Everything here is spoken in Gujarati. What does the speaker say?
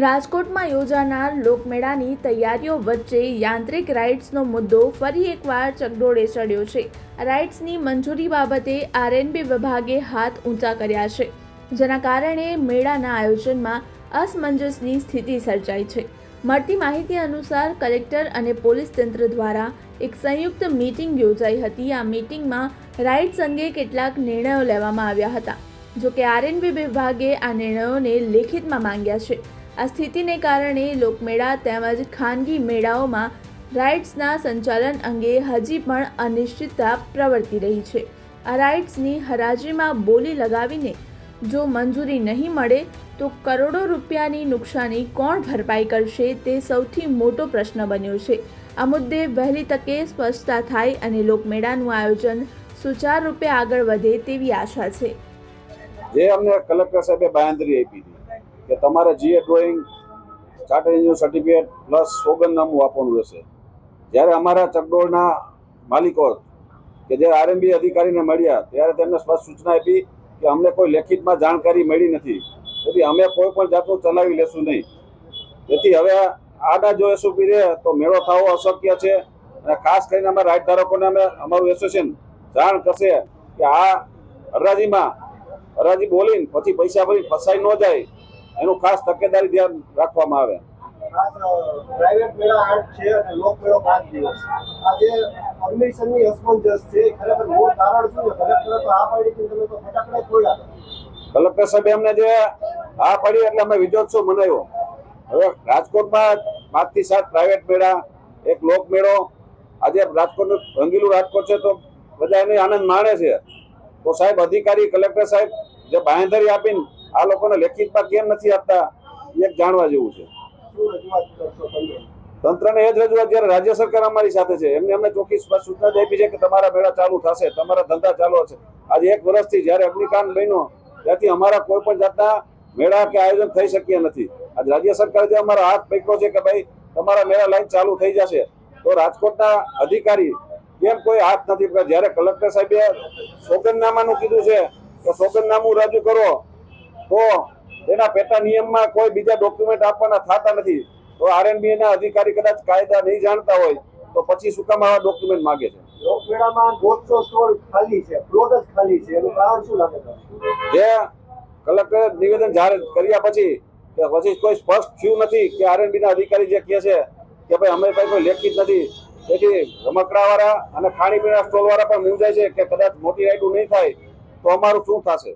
રાજકોટમાં યોજાનાર લોકમેળાની તૈયારીઓ વચ્ચે યાંત્રિક રાઇડ્સનો મુદ્દો ફરી એકવાર ચકડોળે ચડ્યો છે। રાઇડ્સની મંજૂરી બાબતે આરએનબી વિભાગે હાથ ઊંચા કર્યા છે, જેના કારણે મેળાના આયોજનમાં અસમંજસની સ્થિતિ સર્જાઈ છે। મળતી માહિતી અનુસાર કલેક્ટર અને પોલીસ તંત્ર દ્વારા એક સંયુક્ત મીટિંગ યોજાઈ હતી। આ મીટિંગમાં રાઇડ્સ અંગે કેટલાક નિર્ણયો લેવામાં આવ્યા હતા, જો કે આરએનબી વિભાગે આ નિર્ણયોને લેખિતમાં માંગ્યા છે। આ સ્થિતિને કારણે લોકમેળા તેમજ ખાનગી મેળાઓમાં રાઇડ્સના સંચાલન અંગે હજી પણ અનિશ્ચિતતા પ્રવર્તી રહી છે। આ રાઇડ્સની હરાજીમાં બોલી લગાવીને જો મંજૂરી નહીં મળે તો કરોડો રૂપિયાની નુકસાની કોણ ભરપાઈ કરશે, તે સૌથી મોટો પ્રશ્ન બન્યો છે। આ મુદ્દે વહેલી તકે સ્પષ્ટતા થાય અને લોકમેળાનું આયોજન સુચારુરૂપે આગળ વધે તેવી આશા છે। જે અમને કલેક્ટર સાહેબે બાંયધરી આપી હતી કે તમારે GA drawing, charter engineer certificate plus સોગંદનામું આપવાનું રહેશે। જ્યારે અમારા ચકડોળના માલિકો કે જે આરએનબી અધિકારીને મળ્યા ત્યારે તેમને સ્પષ્ટ સૂચના આપી કે અમને કોઈ લેખિતમાં જાણકારી મળી નથી, તેથી અમે કોઈ પણ જાતનું ચલાવી લેશું નહીં। તેથી હવે આના જો એસઓપી રહે તો મેળો થવો અશક્ય છે અને ખાસ કરીને અમારા રાઇટ ધારકોને અમે અમારું એસોસિએશન જાણ કરશે કે આ હરાજી બોલીને પછી પૈસા ભરી ફસાઈ ન જાય, એનું ખાસ તકેદારી ધ્યાન રાખવામાં આવે। પ્રાઇવેટ મેળા 8 છે અને લોક મેળો 5 દિવસ। આજે પરમિશનની અસમંજસ છે, ખરેખર મૂળ કારણ શું છે? કલેક્ટર તો આ પાડી કે તમે તો ફટાકડા ફોડ્યા। કલેક્ટર સાહેબે અમને જે આ પાડી એટલે અમે વિજયોત્સવ મનાવ્યો। હવે રાજકોટમાં 5 થી 7 પ્રાઇવેટ મેળા, એક લોક મેળો, આજે રાજકોટનું રંગીલું રાજકોટ છે તો બધા એને આનંદ માણે છે। તો સાહેબ અધિકારી કલેક્ટર સાહેબ જે બાંયધરી આપીને આ લોકોને લેખિતમાં કેમ નથી આપતા, એક જાણવા જેવું છે। તંત્રને એ જ રજૂઆત જ્યારે રાજ્ય સરકાર અમારી સાથે છે, એમને અમને ચોખ્ખી સ્પષ્ટ સૂચના આપી છે કે તમારા મેળા ચાલુ થશે, તમારા ધંધા ચાલુ હશે। આજે 1 વર્ષથી જ્યારે અગ્નિકાંડ બન્યો ત્યાંથી અમારા કોઈ પણ જાતના મેળા કે આયોજન થઈ શક્યા નથી। આજે રાજ્ય સરકારે જે અમારો હાથ પકડ્યો છે કે ભાઈ તમારા મેળા લાઈન ચાલુ થઈ જશે, તો રાજકોટના અધિકારી કેમ કોઈ હાથ નથી પકડ્યા? જ્યારે કલેક્ટર સાહેબે સોગંદનામાનું કીધું છે કે સોગંદનામું રજૂ કરો તો એના પેટા નિયમમાં કોઈ બીજા ડોક્યુમેન્ટ આપવાના થતા નથી, તો આરએનબી ના અધિકારી કદાચ કાયદા નહીં જાણતા હોય તો પછી શું કામ આવા ડોક્યુમેન્ટ માંગે છે? લોકમેળામાં 200 સ્ટોલ ખાલી છે, પ્લોટ જ ખાલી છે, એનું કારણ શું લાગે છે? જે કલેક્ટરે નિવેદન જાહેર કર્યા પછી કોઈ સ્પષ્ટ થયું નથી કે આરએનબી ના અધિકારી જે કહે છે કે ભાઈ અમે કોઈ લેખિત નથી, તેથી રમકડાવાળા અને ખાણીપીણા સ્ટોલ વાળા પણ મૂંઝાય છે કે કદાચ મોટી રાઈડો નહીં થાય તો અમારું શું થશે?